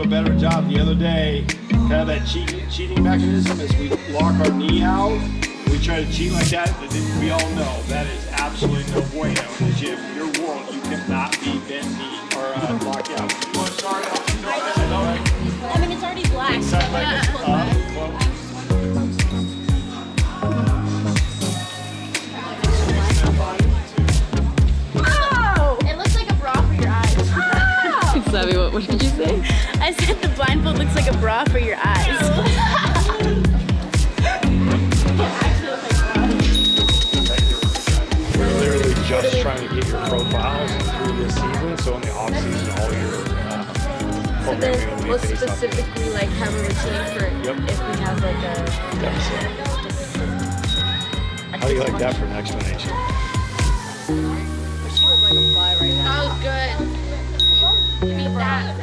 Better job the other day. Kind of that cheating mechanism is we lock our knee out. We try to cheat like that, but then we all know that is absolutely no bueno in the gym. In your world, you cannot be bent knee or locked out. You want to start out? I mean, it's already black. Savvy, what did you say? I said the blindfold looks like a bra for your eyes. We're literally just trying to get your profiles through this season, so in the off season, all your programming will be We'll based off of it. specifically like have a routine for if we have like a. How do you like that for an explanation? She was like a fly right now. That was good. Beat that.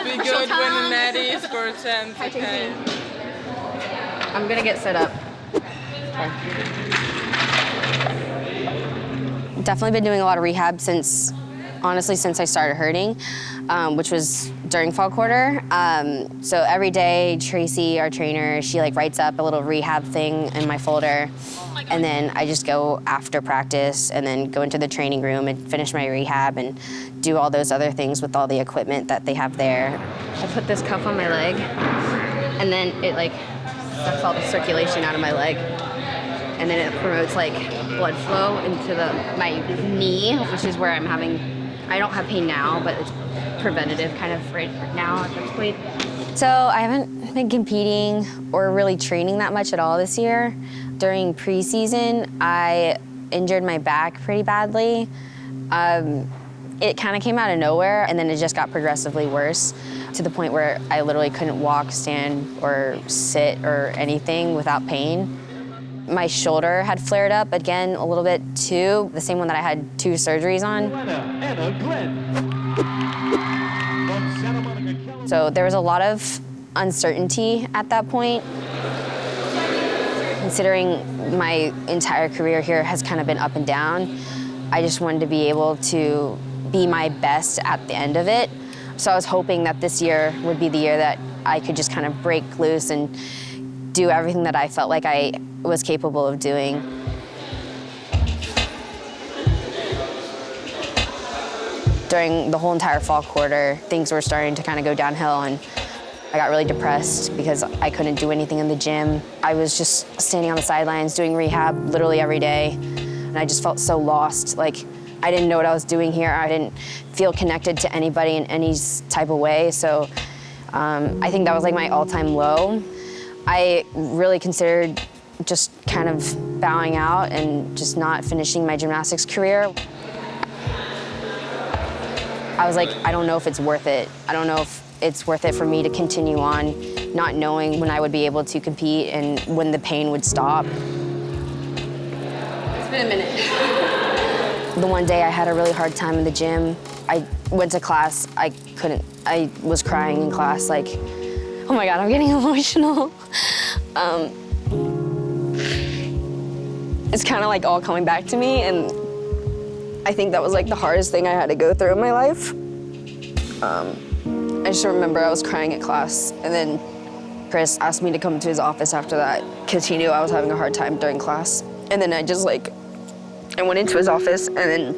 Be good when Maddie for 10 to 10. I'm gonna get set up. Okay. Definitely been doing a lot of rehab honestly since I started hurting, which was during fall quarter. So every day, Tracy, our trainer, she like writes up a little rehab thing in my folder. And then I just go after practice and then go into the training room and finish my rehab and do all those other things with all the equipment that they have there. I put this cuff on my leg, and then it like sucks all the circulation out of my leg. And then it promotes like blood flow into my knee, which is where I don't have pain now, but it's preventative kind of right now at this point. So I haven't been competing or really training that much at all this year. During preseason, I injured my back pretty badly. It kind of came out of nowhere, and then it just got progressively worse to the point where I literally couldn't walk, stand, or sit or anything without pain. My shoulder had flared up again a little bit too, the same one that I had 2 surgeries on. So there was a lot of uncertainty at that point. Considering my entire career here has kind of been up and down, I just wanted to be able to be my best at the end of it. So I was hoping that this year would be the year that I could just kind of break loose and do everything that I felt like I was capable of doing. During the whole entire fall quarter, things were starting to kind of go downhill, and I got really depressed because I couldn't do anything in the gym. I was just standing on the sidelines doing rehab literally every day, and I just felt so lost. Like, I didn't know what I was doing here. I didn't feel connected to anybody in any type of way, so I think that was like my all-time low. I really considered just kind of bowing out and just not finishing my gymnastics career. I was like, I don't know if it's worth it. I don't know if it's worth it for me to continue on, not knowing when I would be able to compete and when the pain would stop. It's been a minute. The one day I had a really hard time in the gym. I went to class, I was crying in class, like, oh my God, I'm getting emotional. It's kind of like all coming back to me, and I think that was like the hardest thing I had to go through in my life. I just remember I was crying at class, and then Chris asked me to come to his office after that because he knew I was having a hard time during class. And then I went into his office, and then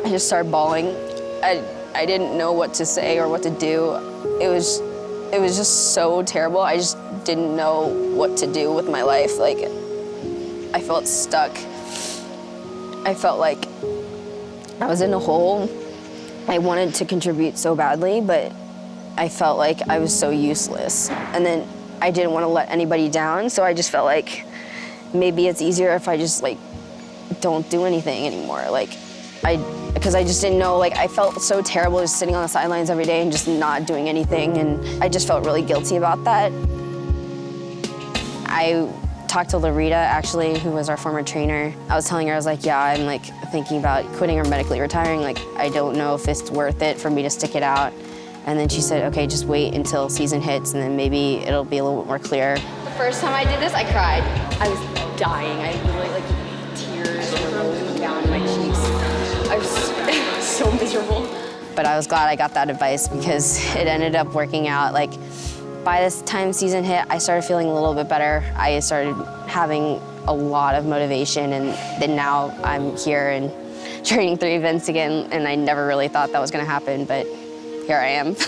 I just started bawling. I didn't know what to say or what to do. It was just so terrible. I just didn't know what to do with my life. Like, I felt stuck. I felt like I was in a hole. I wanted to contribute so badly, but I felt like I was so useless. And then I didn't want to let anybody down, so I just felt like maybe it's easier if I just like don't do anything anymore. Like, because I just didn't know, like, I felt so terrible just sitting on the sidelines every day and just not doing anything, and I just felt really guilty about that. I talked to Larita, actually, who was our former trainer. I was telling her, I was like, yeah, I'm like thinking about quitting or medically retiring. Like, I don't know if it's worth it for me to stick it out. And then she said, okay, just wait until season hits and then maybe it'll be a little bit more clear. The first time I did this, I cried. I was dying. I literally, like, tears were rolling down my cheeks. I was so miserable. But I was glad I got that advice because it ended up working out. Like, by this time season hit, I started feeling a little bit better. I started having a lot of motivation, and then now I'm here and training 3 events again, and I never really thought that was gonna happen, but here I am. It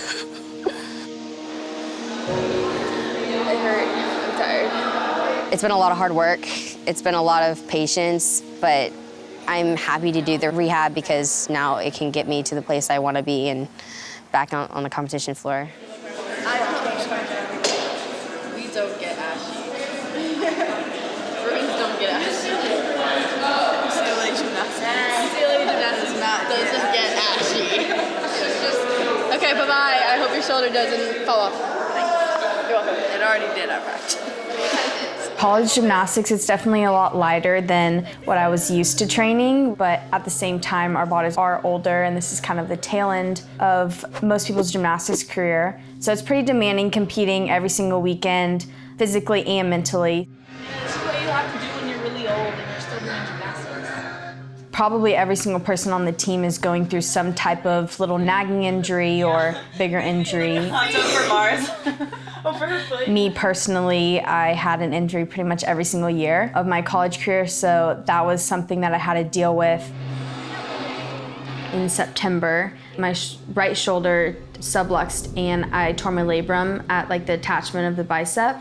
hurt, I'm tired. It's been a lot of hard work. It's been a lot of patience, but I'm happy to do the rehab because now it can get me to the place I wanna be and back on the competition floor. We don't get ashy. Bruins don't get ashy. UCLA Gymnastics doesn't get ashy. It's just, okay, bye-bye. I hope your shoulder doesn't fall off. Thanks. You're welcome. It already did at practice. College gymnastics is definitely a lot lighter than what I was used to training, but at the same time, our bodies are older, and this is kind of the tail end of most people's gymnastics career. So it's pretty demanding competing every single weekend, physically and mentally. This is what you have to do when you're really old and you're still doing gymnastics. Probably every single person on the team is going through some type of little nagging injury or bigger injury. For Mars. For her foot. Me personally, I had an injury pretty much every single year of my college career, so that was something that I had to deal with. In September, my right shoulder subluxed and I tore my labrum at like the attachment of the bicep.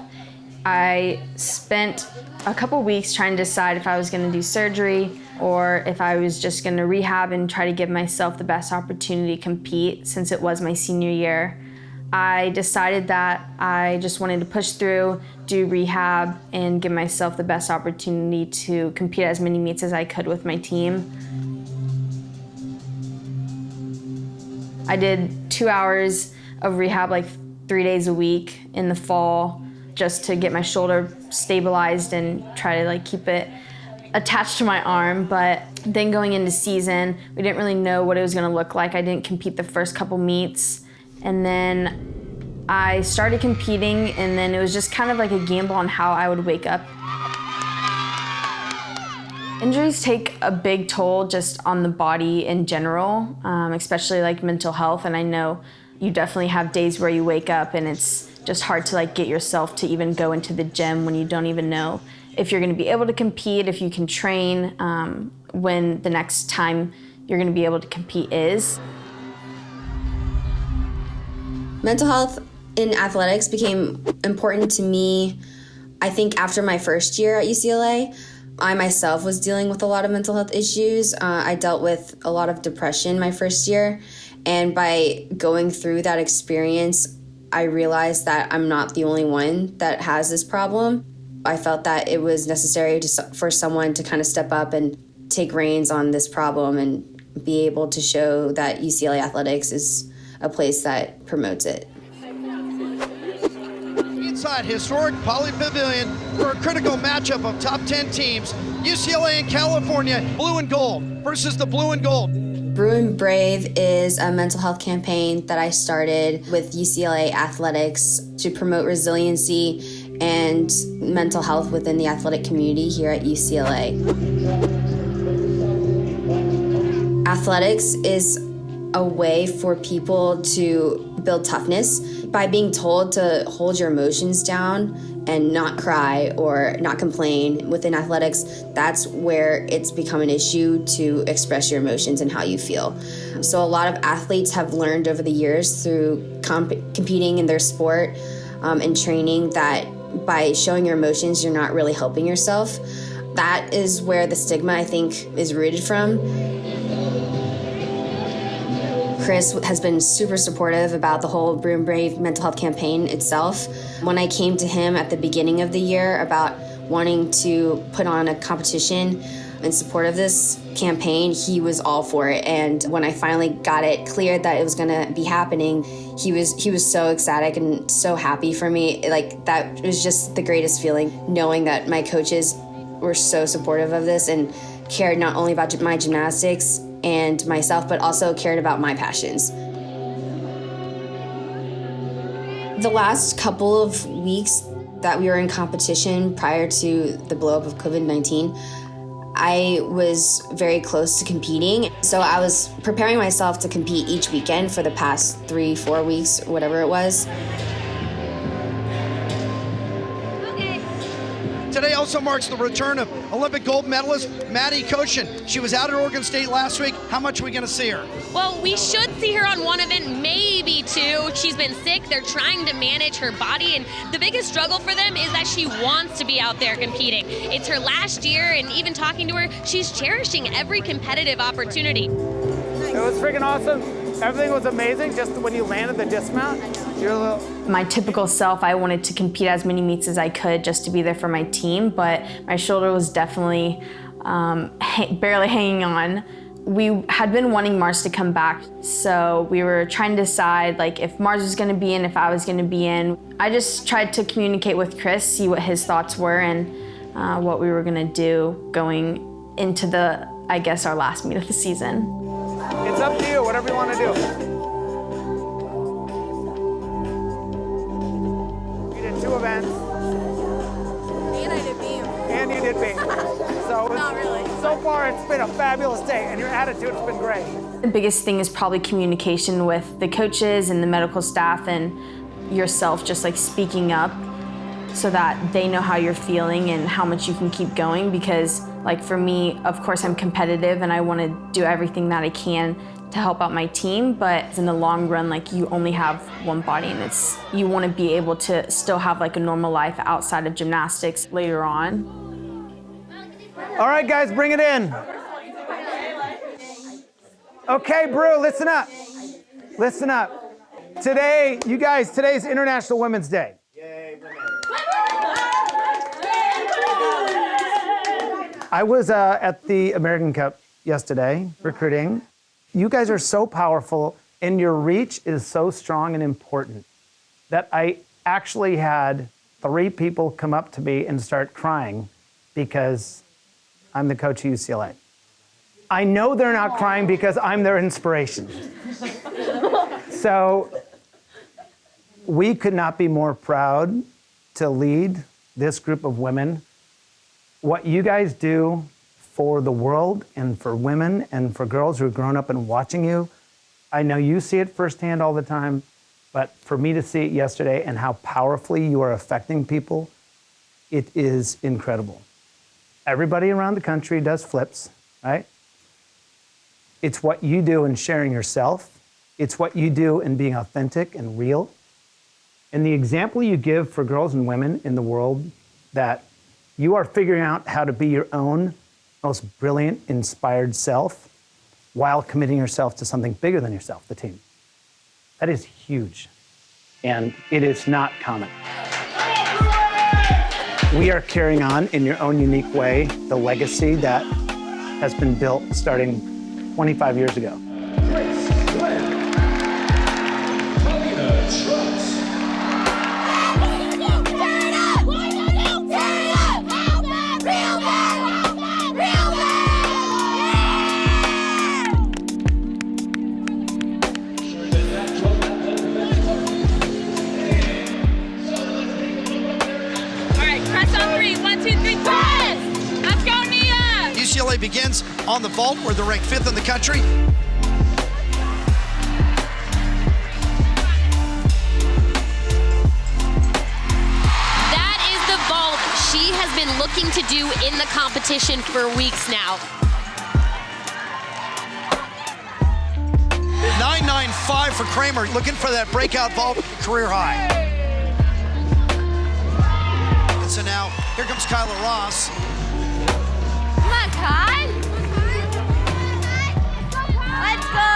I spent a couple weeks trying to decide if I was gonna do surgery or if I was just gonna rehab and try to give myself the best opportunity to compete since it was my senior year. I decided that I just wanted to push through, do rehab, and give myself the best opportunity to compete at as many meets as I could with my team. I did 2 hours of rehab like 3 days a week in the fall just to get my shoulder stabilized and try to like keep it attached to my arm. But then going into season, we didn't really know what it was gonna look like. I didn't compete the first couple meets. And then I started competing, and then it was just kind of like a gamble on how I would wake up. Injuries take a big toll just on the body in general, especially like mental health. And I know you definitely have days where you wake up and it's just hard to like get yourself to even go into the gym when you don't even know if you're gonna be able to compete, if you can train, when the next time you're gonna be able to compete is. Mental health in athletics became important to me, I think, after my first year at UCLA. I myself was dealing with a lot of mental health issues. I dealt with a lot of depression my first year, and by going through that experience, I realized that I'm not the only one that has this problem. I felt that it was necessary for someone to kind of step up and take reins on this problem and be able to show that UCLA athletics is a place that promotes it. Inside historic Poly Pavilion for a critical matchup of top 10 teams, UCLA and California, blue and gold versus the blue and gold. Brewing Brave is a mental health campaign that I started with UCLA athletics to promote resiliency and mental health within the athletic community here at UCLA. Athletics is a way for people to build toughness by being told to hold your emotions down and not cry or not complain. Within athletics, that's where it's become an issue to express your emotions and how you feel. So a lot of athletes have learned over the years through competing in their sport and training that by showing your emotions, you're not really helping yourself. That is where the stigma, I think, is rooted from. Chris has been super supportive about the whole Brewing Brave mental health campaign itself. When I came to him at the beginning of the year about wanting to put on a competition in support of this campaign. He was all for it. And when I finally got it cleared that it was gonna be happening, he was so ecstatic and so happy for me. Like, that was just the greatest feeling, knowing that my coaches were so supportive of this and cared not only about my gymnastics and myself, but also cared about my passions. The last couple of weeks that we were in competition prior to the blow-up of COVID-19, I was very close to competing. So I was preparing myself to compete each weekend for the past 3-4 weeks, whatever it was. Today also marks the return of Olympic gold medalist Maddie COCHIN. She was out at Oregon State last week. How much are we going to see her? Well, we should see her on one event, maybe two. She's been sick. They're trying to manage her body, and the biggest struggle for them is that she wants to be out there competing. It's her last year, and even talking to her, she's cherishing every competitive opportunity. It was freaking awesome. Everything was amazing. Just when you landed the dismount, you're a little... My typical self, I wanted to compete as many meets as I could just to be there for my team, but my shoulder was definitely barely hanging on. We had been wanting Mars to come back, so we were trying to decide like if Mars was going to be in, if I was going to be in. I just tried to communicate with Chris, see what his thoughts were and what we were going to do going into the, I guess, our last meet of the season. It's up to you, whatever you want to do. You did 2 events. And I did beam. And you did beam. So Not really. So far, it's been a fabulous day, and your attitude's been great. The biggest thing is probably communication with the coaches and the medical staff and yourself, just like speaking up so that they know how you're feeling and how much you can keep going. Because like for me, of course I'm competitive and I want to do everything that I can to help out my team, but in the long run, like you only have one body and you want to be able to still have like a normal life outside of gymnastics later on. All right, guys, bring it in. Okay, Brew, listen up. Listen up. Today, you guys, today's International Women's Day. I was at the American Cup yesterday, recruiting. You guys are so powerful and your reach is so strong and important that I actually had 3 people come up to me and start crying because I'm the coach of UCLA. I know they're not crying because I'm their inspiration. So we could not be more proud to lead this group of women. What you guys do for the world and for women and for girls who have grown up and watching you, I know you see it firsthand all the time, but for me to see it yesterday and how powerfully you are affecting people, it is incredible. Everybody around the country does flips, right? It's what you do in sharing yourself. It's what you do in being authentic and real. And the example you give for girls and women in the world that you are figuring out how to be your own most brilliant, inspired self while committing yourself to something bigger than yourself, the team. That is huge, and it is not common. We are carrying on in your own unique way the legacy that has been built starting 25 years ago. UCLA begins on the vault where they're ranked 5th in the country. That is the vault she has been looking to do in the competition for weeks now. 9.95 for Kramer, looking for that breakout vault career high. And so now, here comes Kyla Ross. Come on, Kai. Let's go.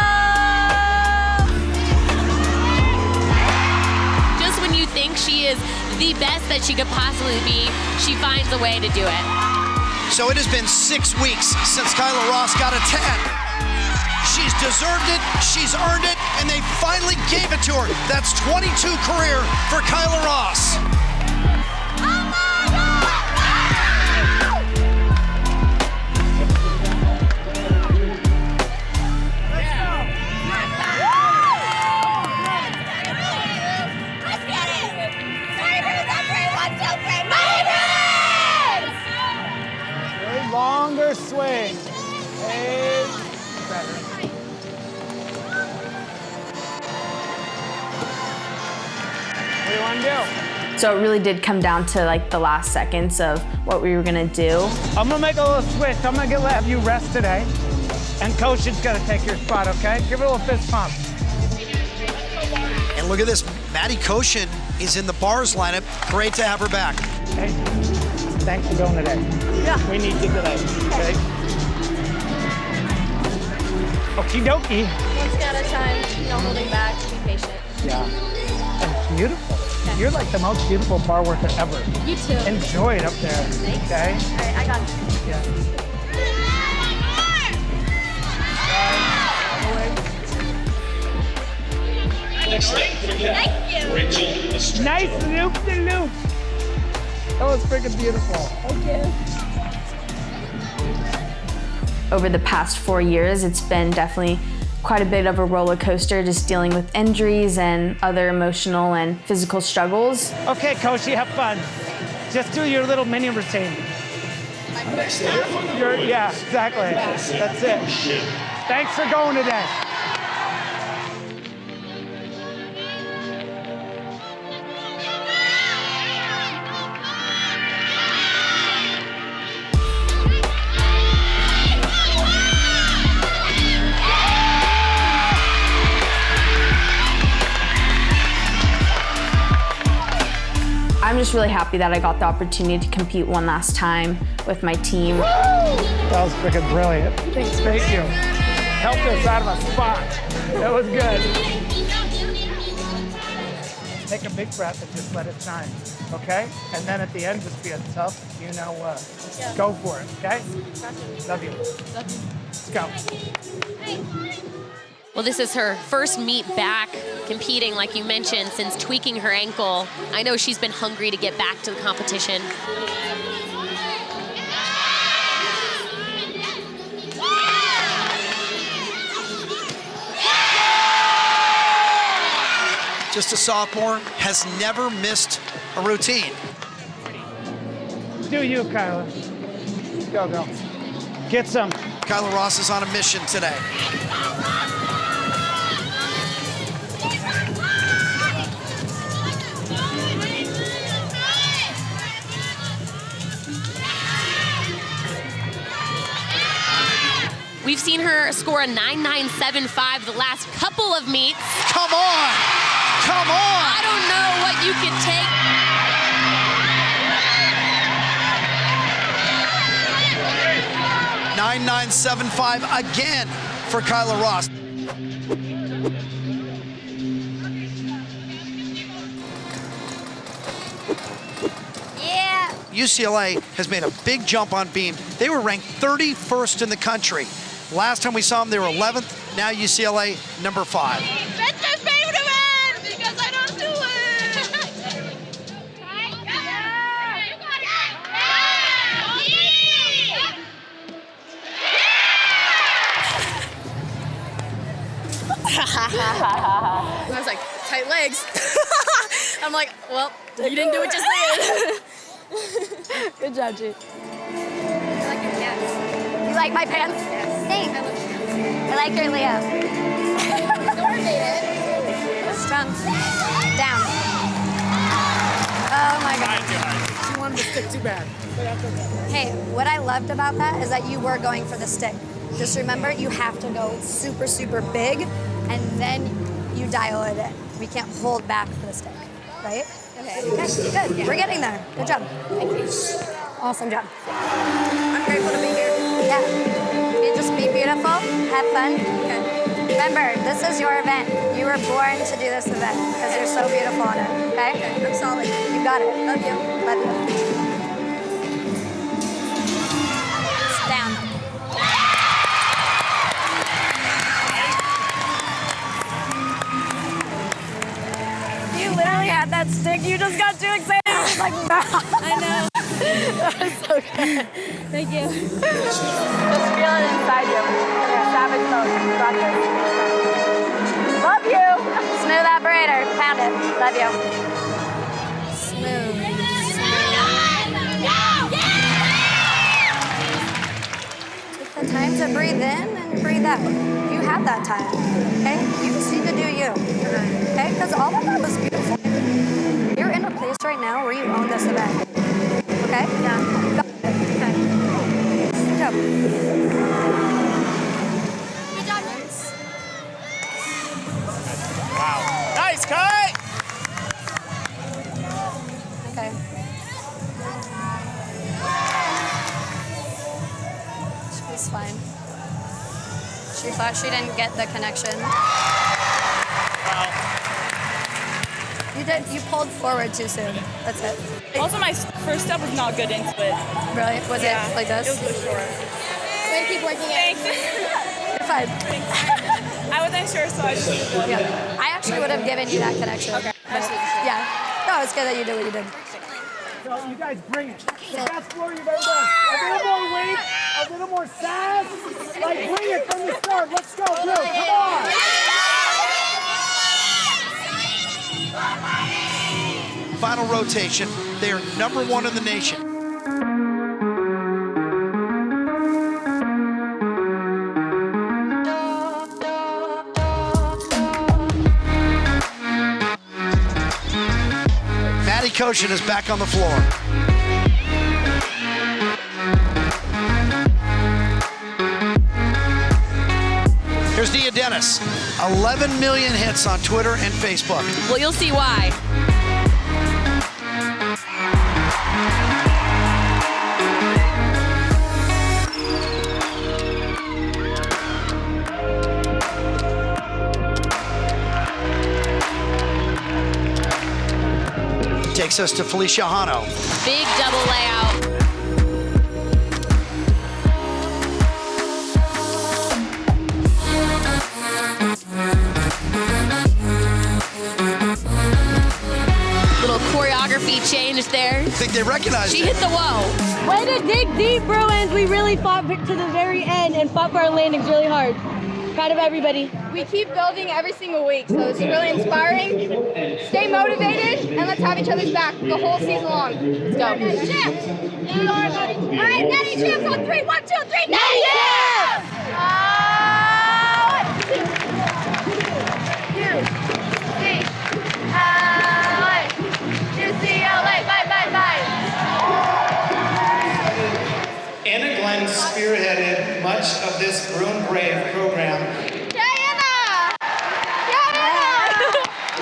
Just when you think she is the best that she could possibly be, she finds a way to do it. So it has been 6 weeks since Kyla Ross got a 10. She's deserved it, she's earned it, and they finally gave it to her. That's 22 career for Kyla Ross. Longer swing. Hey, better. What do you want to do? So it really did come down to like the last seconds of what we were gonna do. I'm gonna make a little switch. I'm gonna have you rest today. And Kocian's gonna take your spot, okay? Give it a little fist pump. And look at this, Maddie COCHIN is in the bars lineup. Great to have her back. Hey, thanks for going today. Yeah. We need you today, okay? Okie dokie. One step at a time, no holding back, be patient. Yeah. And beautiful. You're like the most beautiful bar worker ever. You too. Enjoy it up there. Thanks. Okay? All right, I got it. Yeah. Next up for the cat, Rachel Estrella. Nice loop-de-loop. That was freaking beautiful. Thank you. Over the past 4 years, it's been definitely quite a bit of a roller coaster, just dealing with injuries and other emotional and physical struggles. Okay, Koshi, have fun. Just do your little mini routine. Next up for the boys, Yeah, exactly. That's it. Kocian. Thanks for going today. I'm just really happy that I got the opportunity to compete one last time with my team. That was freaking brilliant. Thanks. Thank you. Helped us out of a spot. That was good. Take a big breath and just let it shine, okay? And then at the end, just be a tough, you know what. Yeah. Go for it, okay? Love you. Let's go. Well, this is her first meet back competing, like you mentioned, since tweaking her ankle. I know she's been hungry to get back to the competition. Just a sophomore, has never missed a routine. Do you, Kyla. Go, go. Get some. Kyla Ross is on a mission today. We've seen her score a 9.975 the last couple of meets. Come on! Come on! I don't know what you could take. 9.975 again for Kyla Ross. Yeah. UCLA has made a big jump on beam. They were ranked 31st in the country. Last time we saw them, they were 11th. Now UCLA, number 5. That's my favorite event because I don't do it. I was like, tight legs. I'm like, well, you didn't do what you said. Good job, G. I like your pants. You like my pants? Yes. Thanks. I like your layup. Coordinated. Strong. Down. Oh my God. She wanted to stick too bad. Hey, what I loved about that is that you were going for the stick. Just remember, you have to go super, super big, and then you dial it in. We can't hold back for the stick, right? Okay, good. We're getting there. Good job. Thank you. Awesome job. I'm grateful to be here. Yeah. You just be beautiful, have fun. Okay. Remember, this is your event. You were born to do this event because you're so beautiful on it, okay? I'm solid. You got it. Love you. Love you. that stick. You just got too excited. I was like, I know. That was so good. Thank you. Just feel it inside you. Savage mode. Got this. Love you. Smooth operator. Pound it. Love you. Smooth. Take the time to breathe in and breathe out. You have that time, okay? You just need to do you, okay? Because all of that was beautiful. You're in a place right now where you own this event, okay? Yeah. You got it. Okay. Good job. Good job, Vince. Wow. Nice, Kai! Okay. She was fine. She thought she didn't get the connection. Wow. You pulled forward too soon. That's it. Also, my first step was not good into it. Really? Was it like this? It was really short. Then keep working it. Thanks. You're fine. I wasn't sure, so I just did that. Yeah. I actually would have given you that connection. Okay. Yeah. No, it's good that you did what you did. So you guys bring it. The best floor you've ever done. A little more weight, a little more sass. Like, bring it from the start. Let's go, Drew. Come on. Final rotation. They are number 1 in the nation. Maddie COCHIN is back on the floor. Here's Nia Dennis. 11 million hits on Twitter and Facebook. Well, you'll see why. Takes us to Felicia Hano. Big double layout. Little choreography change there. I think they recognize She it. hit the whoa. Way to dig deep, Bruins. We really fought to the very end and fought for our landings really hard. Proud of everybody. We keep building every single week, so it's really inspiring. Stay motivated, and let's have each other's back the whole season long. Let's go. Natty champs! All right, Natty champs on 3. 1, 2, 3. Natty champs! UCLA, bye, bye, bye. Anna Glenn spearheaded much of this Brewing Brave program.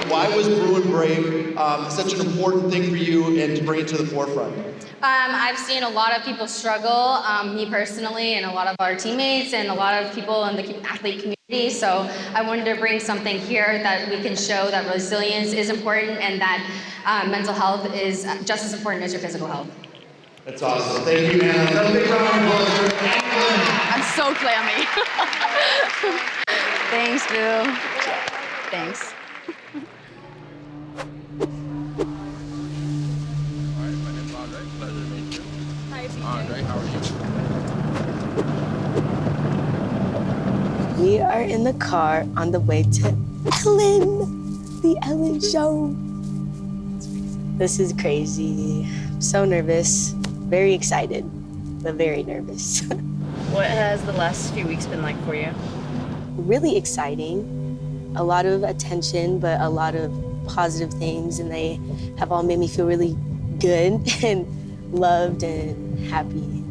Why was Brewing Brave such an important thing for you and to bring it to the forefront? I've seen a lot of people struggle, me personally, and a lot of our teammates, and a lot of people in the athlete community. So I wanted to bring something here that we can show that resilience is important and that mental health is just as important as your physical health. That's awesome. Thank you, man. Another big round of applause for Anna Glenn. I'm so clammy. Thanks, Boo. Thanks. We are in the car on the way to Ellen, the Ellen show. This is crazy. I'm so nervous, very excited, but very nervous. What has the last few weeks been like for you? Really exciting. A lot of attention, but a lot of positive things, and they have all made me feel really good and loved and happy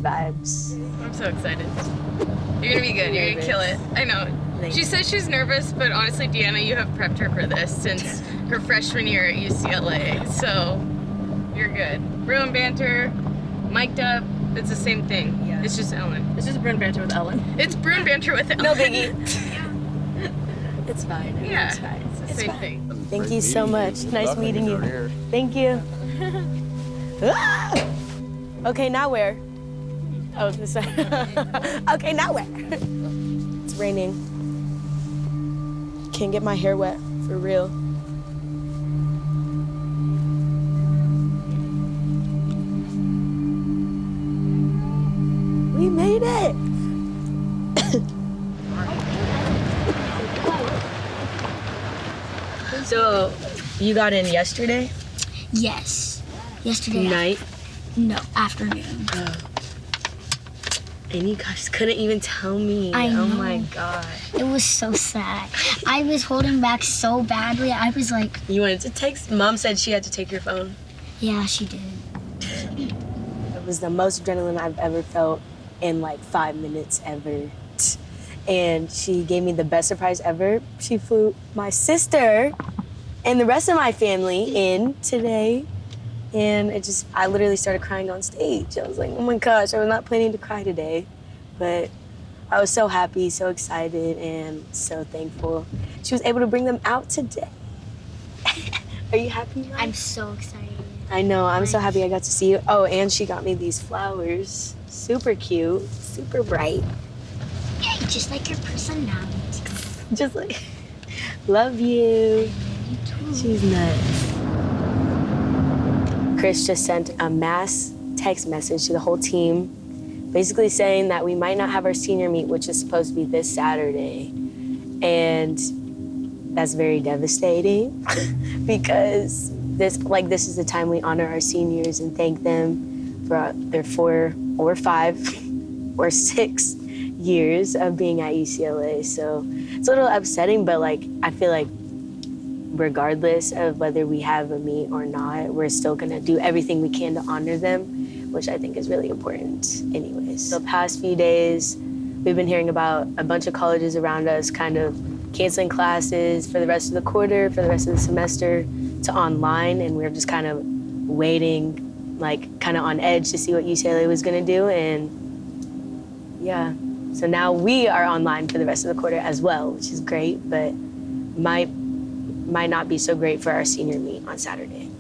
vibes. I'm so excited. You're gonna be good. You're gonna kill it. I know. She says she's nervous, but honestly, Deanna, you have prepped her for this since her freshman year at UCLA. So you're good. Brewing banter, mic'd up. It's the same thing. Yeah. It's just Ellen. It's just brewing banter with Ellen. It's brewing banter with Ellen. No biggie. It's fine. Yeah. It's fine. It's the same thing. Thank you so much. Nice meeting you. Thank you. Okay, now where? Oh, this side. Okay, now where? It's raining. Can't get my hair wet, for real. made it. So, you got in yesterday? Yes. Yesterday. Night? No, afternoon. Oh. And you guys couldn't even tell me. I know. Oh my God. It was so sad. I was holding back so badly. I was like... You wanted to text? Mom said she had to take your phone. Yeah, she did. It was the most adrenaline I've ever felt in like 5 minutes ever. And she gave me the best surprise ever. She flew my sister and the rest of my family in today. And I literally started crying on stage. I was like, oh my gosh, I was not planning to cry today. But I was so happy, so excited, and so thankful. She was able to bring them out today. Are you happy, Mom? I'm so excited. I know, I'm so happy I got to see you. Oh, and she got me these flowers. Super cute, super bright. Yeah, just like your personality. Just like, love you. She's nuts. Chris just sent a mass text message to the whole team, basically saying that we might not have our senior meet, which is supposed to be this Saturday. And that's very devastating because this is the time we honor our seniors and thank them for their 4 or 5 or 6 years of being at UCLA. So it's a little upsetting, but I feel like regardless of whether we have a meet or not, we're still gonna do everything we can to honor them, which I think is really important anyways. The past few days, we've been hearing about a bunch of colleges around us kind of canceling classes for the rest of the quarter, for the rest of the semester to online, and we're just kind of waiting, kind of on edge to see what UCLA was gonna do, and yeah. So now we are online for the rest of the quarter as well, which is great, but might not be so great for our senior meet on Saturday.